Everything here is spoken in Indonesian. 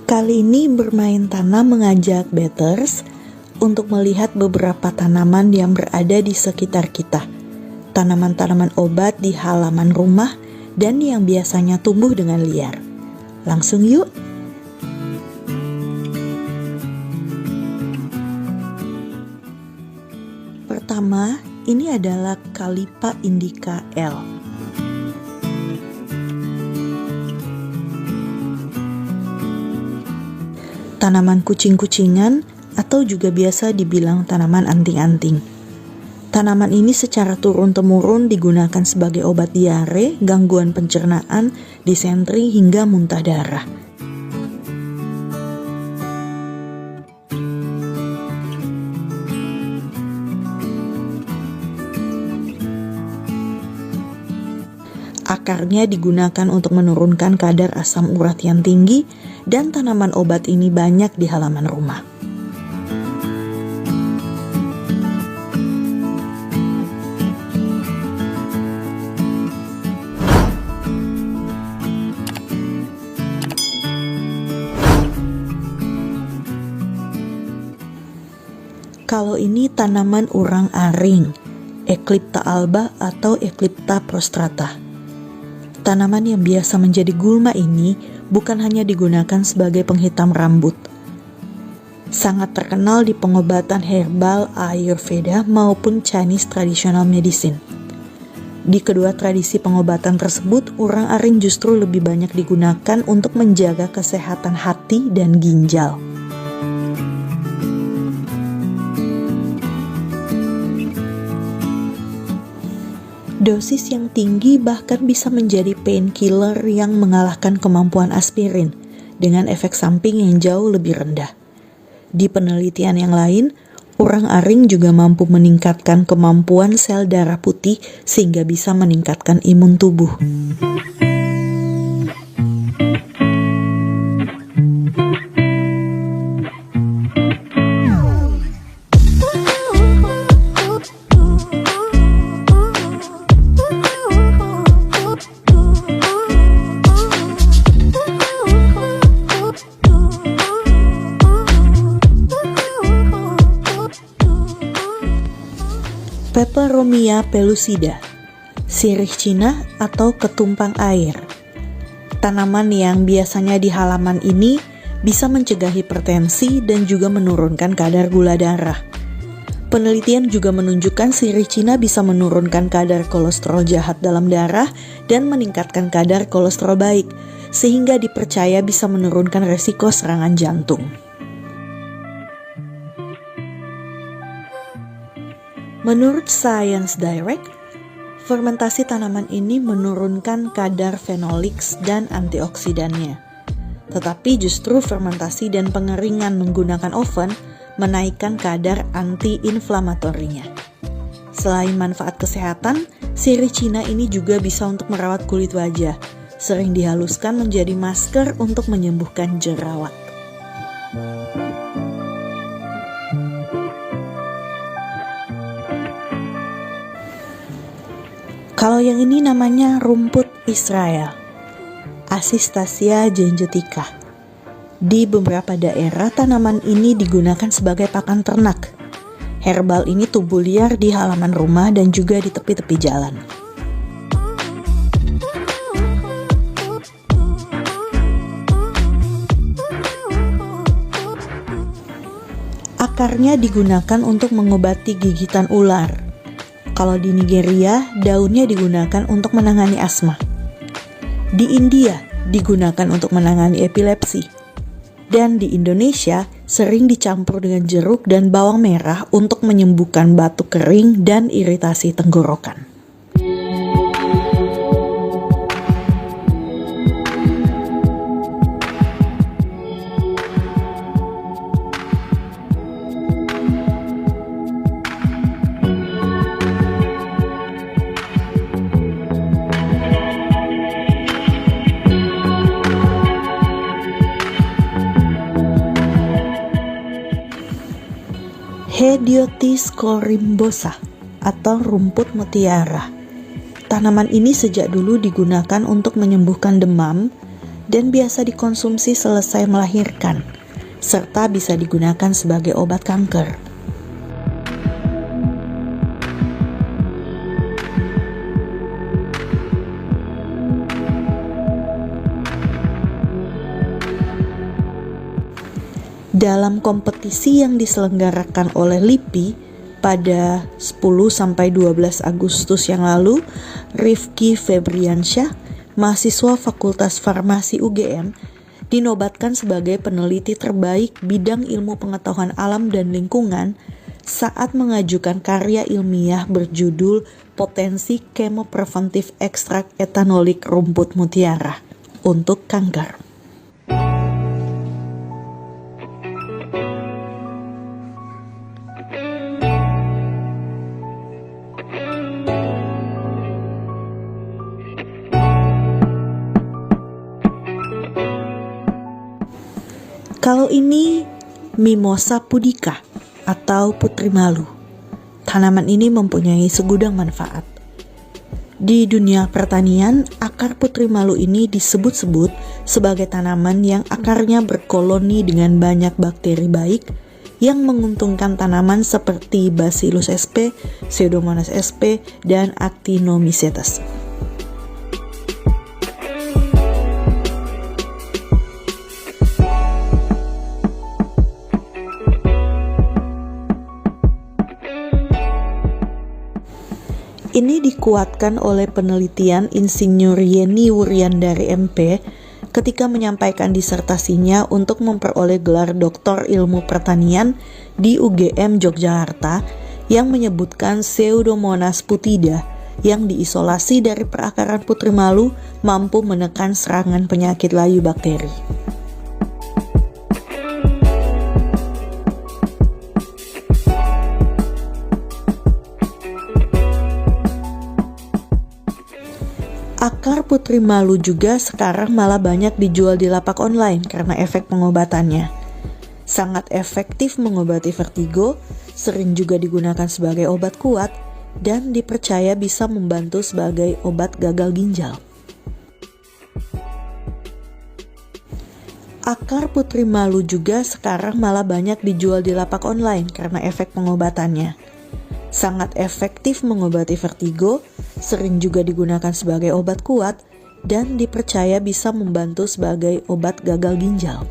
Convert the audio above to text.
Kali ini bermain tanam mengajak Betters untuk melihat beberapa tanaman yang berada di sekitar kita. Tanaman-tanaman obat di halaman rumah dan yang biasanya tumbuh dengan liar. Langsung yuk! Pertama, ini adalah Calipa indica L. Tanaman kucing-kucingan atau juga biasa dibilang tanaman anting-anting. Tanaman ini secara turun-temurun digunakan sebagai obat diare, gangguan pencernaan, disentri hingga muntah darah. Akarnya digunakan untuk menurunkan kadar asam urat yang tinggi dan tanaman obat ini banyak di halaman rumah. Kalau ini tanaman urang-aring, Eclipta alba atau Eclipta prostrata. Tanaman yang biasa menjadi gulma ini bukan hanya digunakan sebagai penghitam rambut. Sangat terkenal di pengobatan herbal Ayurveda maupun Chinese traditional medicine. Di kedua tradisi pengobatan tersebut, urang-aring justru lebih banyak digunakan untuk menjaga kesehatan hati dan ginjal. Dosis yang tinggi bahkan bisa menjadi painkiller yang mengalahkan kemampuan aspirin dengan efek samping yang jauh lebih rendah. Di penelitian yang lain, urang-aring juga mampu meningkatkan kemampuan sel darah putih sehingga bisa meningkatkan imun tubuh. Peperomia pellucida, sirih Cina atau ketumpang air. Tanaman yang biasanya di halaman ini bisa mencegah hipertensi dan juga menurunkan kadar gula darah. Penelitian juga menunjukkan sirih Cina bisa menurunkan kadar kolesterol jahat dalam darah dan meningkatkan kadar kolesterol baik, sehingga dipercaya bisa menurunkan resiko serangan jantung. Menurut Science Direct, fermentasi tanaman ini menurunkan kadar phenolics dan antioksidannya. Tetapi justru fermentasi dan pengeringan menggunakan oven menaikkan kadar anti-inflamatorinya. Selain manfaat kesehatan, sirih Cina ini juga bisa untuk merawat kulit wajah. Sering dihaluskan menjadi masker untuk menyembuhkan jerawat. Kalau yang ini namanya rumput Israel, Asistasia gengetica. Di beberapa daerah tanaman ini digunakan sebagai pakan ternak. Herbal ini tumbuh liar di halaman rumah dan juga di tepi-tepi jalan. Akarnya digunakan untuk mengobati gigitan ular. Kalau di Nigeria, daunnya digunakan untuk menangani asma. Di India, digunakan untuk menangani epilepsi. Dan di Indonesia, sering dicampur dengan jeruk dan bawang merah untuk menyembuhkan batuk kering dan iritasi tenggorokan. Hedyotis corymbosa atau rumput mutiara. Tanaman ini sejak dulu digunakan untuk menyembuhkan demam dan biasa dikonsumsi selesai melahirkan, serta bisa digunakan sebagai obat kanker. Dalam kompetisi yang diselenggarakan oleh LIPI pada 10-12 Agustus yang lalu, Rifki Febriansyah, mahasiswa Fakultas Farmasi UGM, dinobatkan sebagai peneliti terbaik bidang ilmu pengetahuan alam dan lingkungan saat mengajukan karya ilmiah berjudul Potensi Kemopreventif Ekstrak Etanolik Rumput Mutiara untuk kanker. Kalau ini Mimosa pudica atau putri malu. Tanaman ini mempunyai segudang manfaat. Di dunia pertanian, akar putri malu ini disebut-sebut sebagai tanaman yang akarnya berkoloni dengan banyak bakteri baik yang menguntungkan tanaman seperti Bacillus sp, Pseudomonas sp, dan Actinomycetes. Ini dikuatkan oleh penelitian Insinyur Yeni Wuryandari MP ketika menyampaikan disertasinya untuk memperoleh gelar Doktor Ilmu Pertanian di UGM Yogyakarta yang menyebutkan Pseudomonas putida yang diisolasi dari perakaran putri malu mampu menekan serangan penyakit layu bakteri. Akar putri malu juga sekarang malah banyak dijual di lapak online karena efek pengobatannya. Sangat efektif mengobati vertigo, sering juga digunakan sebagai obat kuat, dan dipercaya bisa membantu sebagai obat gagal ginjal. Akar putri malu juga sekarang malah banyak dijual di lapak online karena efek pengobatannya. Sangat efektif mengobati vertigo, sering juga digunakan sebagai obat kuat, dan dipercaya bisa membantu sebagai obat gagal ginjal.